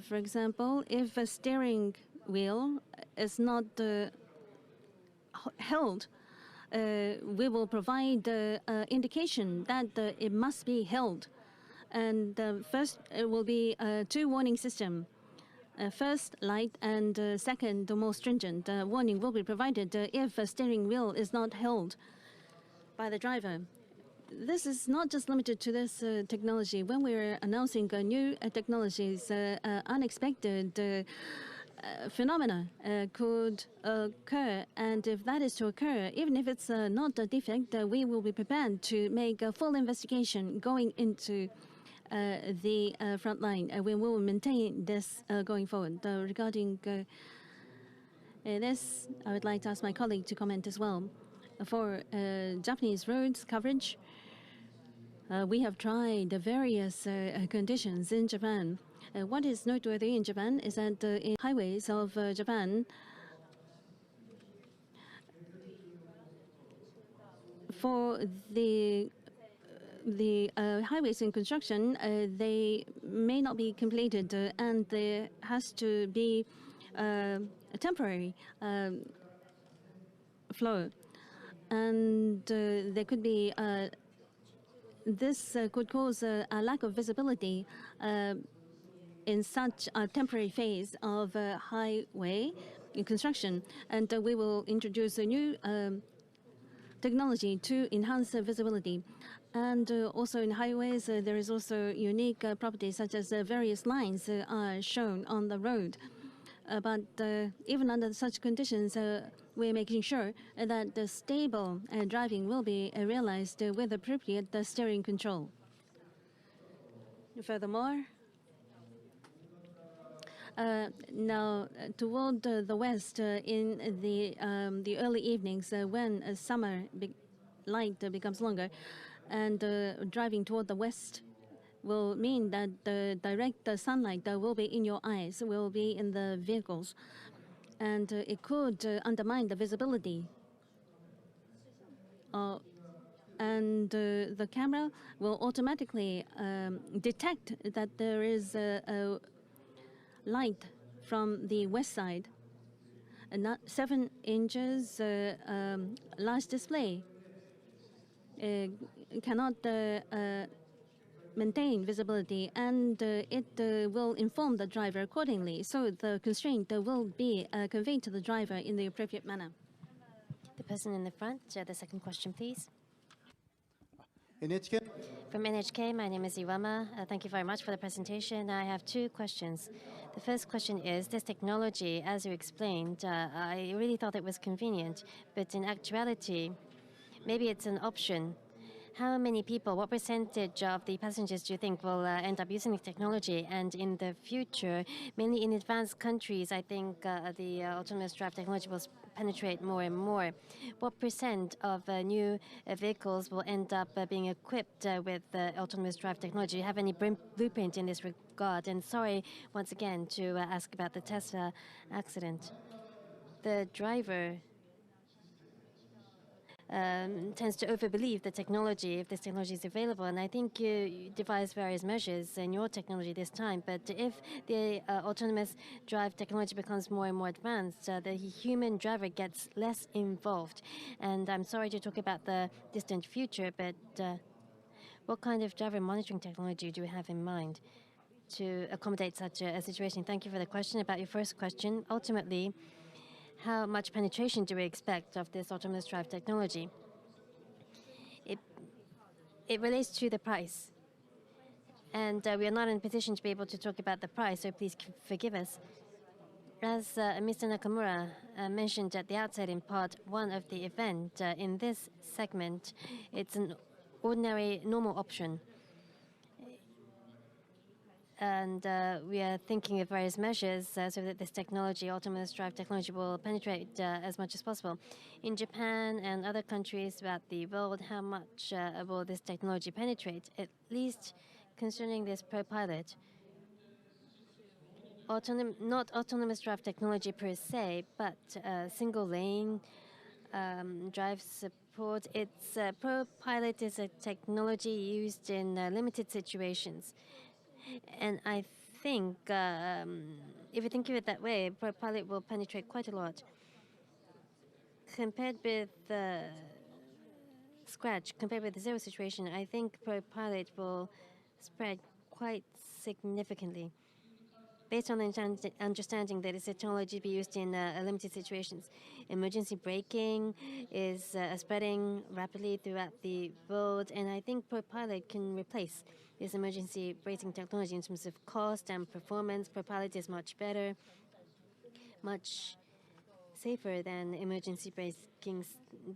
For example, if a steering wheel is not held, we will provide indication that it must be held. And first, it will be a two warning system. First, light, and second, more stringent warning will be provided if a steering wheel is not held by the driver. This is not just limited to this technology. When we're announcing new technologies, unexpected phenomena could occur. And if that is to occur, even if it's not a defect, we will be prepared to make a full investigation going into the front line. We will maintain this going forward. Regarding this, I would like to ask my colleague to comment as well. For Japanese roads coverage, we have tried various conditions in Japan. What is noteworthy in Japan is that in highways of Japan, for the highways in construction, they may not be completed, and there has to be a temporary flow. And there could be, this could cause a lack of visibility in such a temporary phase of highway in construction. And we will introduce a new technology to enhance visibility. And also in highways, there is also unique properties such as various lines are shown on the road. But even under such conditions, we're making sure that the stable driving will be realized with appropriate steering control. Furthermore, now toward the west, in the early evenings, when summer light becomes longer, and driving toward the west will mean that the direct sunlight will be in your eyes, will be in the vehicles, and it could undermine the visibility. And the camera will automatically detect that there is a light from the west side. Not 7 inches large display cannot maintain visibility, and it will inform the driver accordingly. So the constraint will be conveyed to the driver in the appropriate manner.
The person in the front, the second question, please.
NHK.
From NHK, my name is Iwama. Thank you very much for the presentation. I have 2 questions. The first question is, this technology, as you explained, I really thought it was convenient, but in actuality, maybe it's an option. how many people, what percentage of the passengers do you think will end up using the technology? And in the future, mainly in advanced countries, I think the autonomous drive technology will penetrate more and more. What percent of new vehicles will end up being equipped with autonomous drive technology? Do you have any blueprint in this regard? And sorry, once again, to ask about the Tesla accident. The driver tends to overbelieve the technology if this technology is available. And I think you devise various measures in your technology this time. But if the autonomous drive technology becomes more and more advanced, the human driver gets less involved. And I'm sorry to talk about the distant future, but what kind of driver monitoring technology do you have in mind to accommodate such a situation? Thank you for the question. About your first question, ultimately, how much penetration do we expect of this autonomous drive technology? It relates to the price. And we are not in a position to be able to talk about the price, so please forgive us. As Mr. Nakamura mentioned at the outset in part one of the event, in this segment, it's an ordinary, normal option. And we are thinking of various measures so that this technology, autonomous drive technology, will penetrate as much as possible. In Japan and other countries throughout the world, how much will this technology penetrate? At least concerning this ProPILOT, not autonomous drive technology per se, but single lane drive support. It's ProPILOT is a technology used in limited situations. And I think, if you think of it that way, ProPILOT will penetrate quite a lot. Compared with scratch, compared with the zero situation, I think ProPILOT will spread quite significantly. Based on the understanding that it's a technology to be used in limited situations. Emergency braking is spreading rapidly throughout the world, and I think ProPILOT can replace this emergency braking technology in terms of cost and performance. ProPILOT is much better, much safer than emergency braking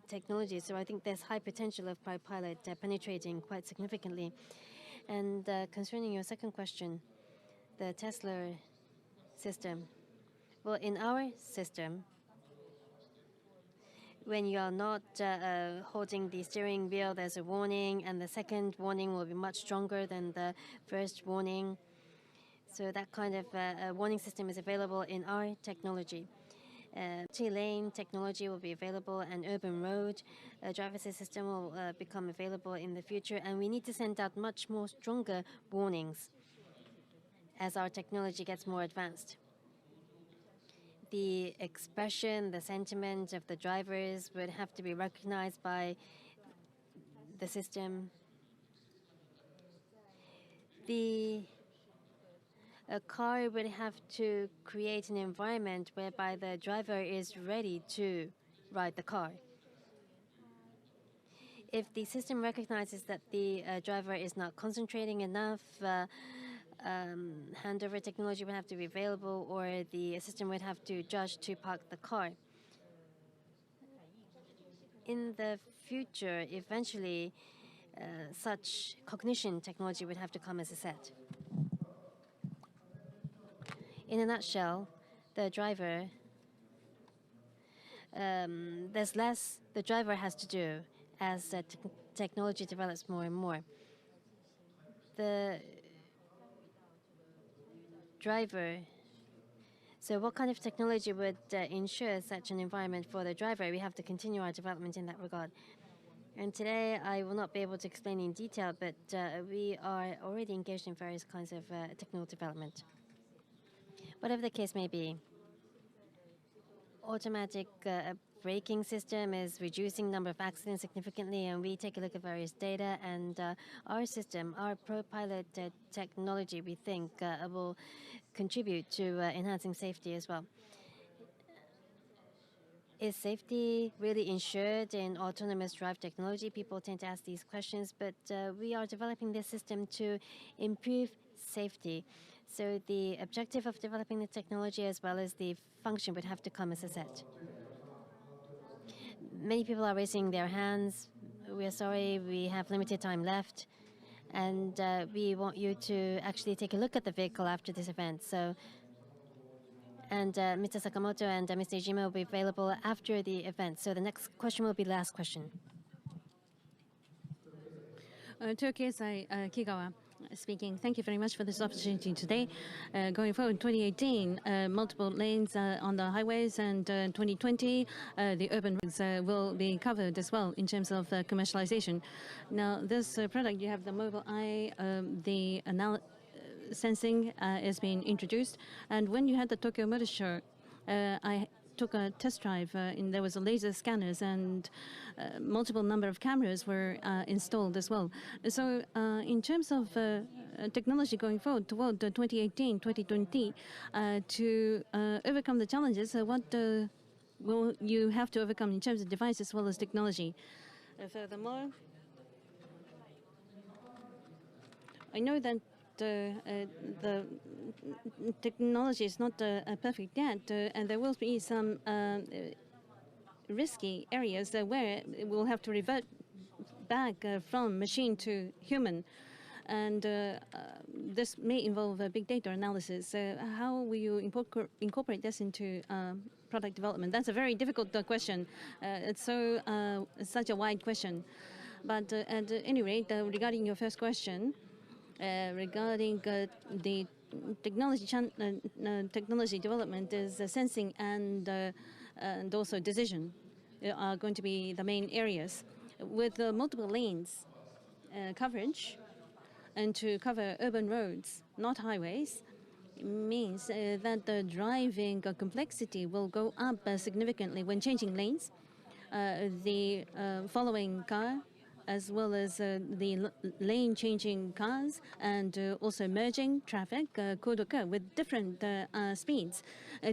technology. So I think there's high potential of ProPILOT penetrating quite significantly. And concerning your second question, the Tesla system. Well, in our system, when you are not holding the steering wheel, there's a warning, and the second warning will be much stronger than the first warning. So that kind of warning system is available in our technology. Multi-lane technology will be available, and urban road driver assist system will become available in the future, and we need to send out much more stronger warnings as our technology gets more advanced. The expression, the sentiment of the drivers would have to be recognized by the system. A car would have to create an environment whereby the driver is ready to ride the car. If the system recognizes that the driver is not concentrating enough, handover technology would have to be available, or the system would have to judge to park the car. In the future, eventually, such cognition technology would have to come as a set. In a nutshell, the driver, there's less the driver has to do as the technology develops more and more. The driver. So what kind of technology would ensure such an environment for the driver? We have to continue our development in that regard. And today I will not be able to explain in detail, but we are already engaged in various kinds of technical development. Whatever the case may be, automatic braking system is reducing number of accidents significantly, and we take a look at various data, and our system, our ProPILOT technology, we think will contribute to enhancing safety as well. Is safety really ensured in autonomous drive technology? People tend to ask these questions, but we are developing this system to improve safety. So the objective of developing the technology as well as the function would have to come as a set. Many people are raising their hands. we are sorry, we have limited time left, and we want you to actually take a look at the vehicle after this event. So, and Mr. Sakamoto and Mr. Ijima will be available after the event. So the next question will be the last question.
Tokyo-sai Kigawa speaking. Thank you very much for this opportunity today. Going forward, 2018, multiple lanes on the highways, and 2020, the urban roads will be covered as well in terms of commercialization. Now, this product, you have the mobile eye, the sensing is being introduced. And when you had the Tokyo Motor Show, I took a test drive, and there was a laser scanners, and multiple number of cameras were installed as well. So in terms of technology going forward toward 2018, 2020, to overcome the challenges, what will you have to overcome in terms of device as well as technology? Furthermore, I know that the technology is not perfect yet, and there will be some risky areas where we'll have to revert back from machine to human. And this may involve big data analysis. How will you incorporate this into product development? That's a very difficult question. It's such a wide question. But at any rate, regarding your first question, regarding the technology development, is sensing and also decision are going to be the main areas. With multiple lanes coverage, and to cover urban roads, not highways, means that the driving complexity will go up significantly when changing lanes. The following car, as well as the lane-changing cars, and also merging traffic could occur with different speeds.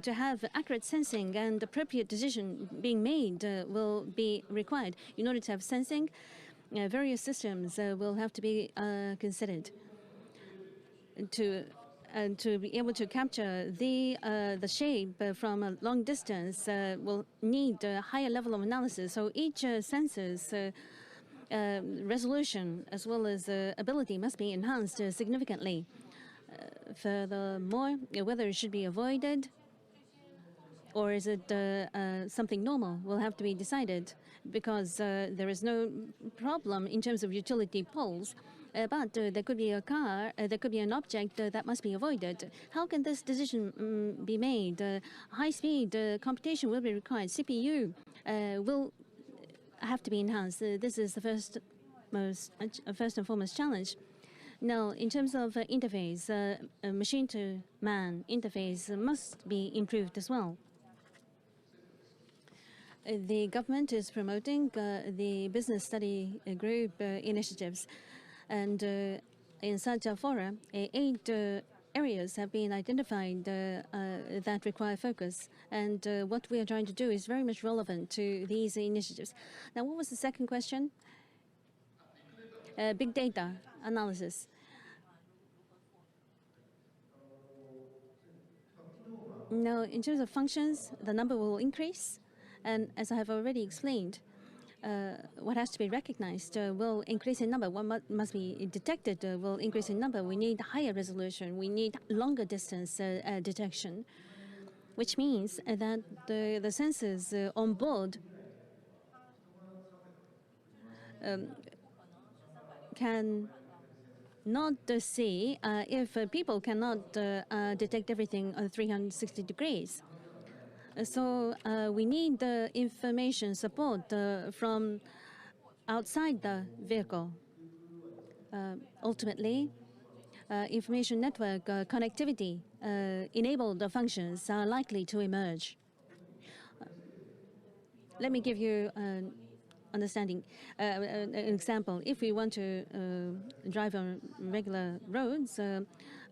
To have accurate sensing and appropriate decision being made will be required. In order to have sensing, various systems will have to be considered. To be able to capture the shape from a long distance will need a higher level of analysis. So each sensor's resolution as well as ability must be enhanced significantly. Furthermore, whether it should be avoided or is it something normal will have to be decided, because there is no problem in terms of utility poles. But there could be a car, there could be an object that must be avoided. How can this decision be made? High-speed computation will be required. CPU will have to be enhanced. This is the first and foremost challenge. Now, in terms of interface, machine-to-man interface must be improved as well. The government is promoting the business study group initiatives, and in such a forum, 8 areas have been identified that require focus, and what we are trying to do is very much relevant to these initiatives. Now, what was the second question? Big data analysis. Now, in terms of functions, the number will increase, and as I have already explained, what has to be recognized will increase in number. What must be detected will increase in number. We need higher resolution. We need longer distance detection, which means that the sensors on board can not see if people cannot detect everything on 360 degrees. So we need information support from outside the vehicle. Ultimately, information network connectivity enabled functions are likely to emerge. Let me give you an understanding, an example. If we want to drive on regular roads,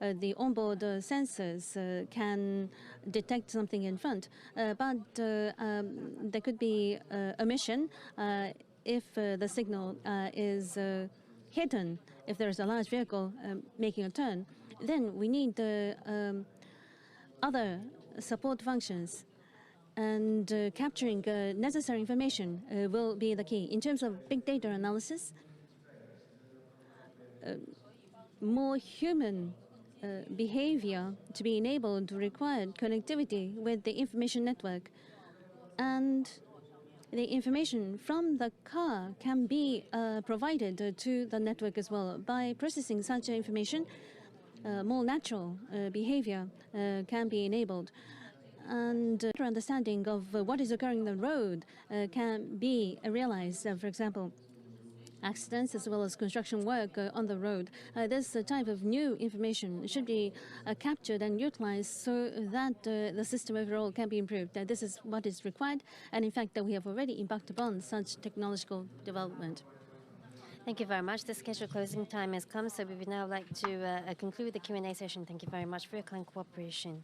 the onboard sensors can detect something in front, but there could be omission if the signal is hidden. If there is a large vehicle making a turn, then we need other support functions. and capturing necessary information will be the key. In terms of big data analysis, more human behavior to be enabled required connectivity with the information network, and the information from the car can be provided to the network as well. By processing such information, more natural behavior can be enabled, and better understanding of what is occurring on the road can be realized. For example, accidents as well as construction work on the road. This type of new information should be captured and utilized so that the system overall can be improved. This is what is required, and in fact we have already embarked upon such technological development.
Thank you very much. The scheduled closing time has come, so we would now like to conclude the Q&A session. Thank you very much for your kind cooperation.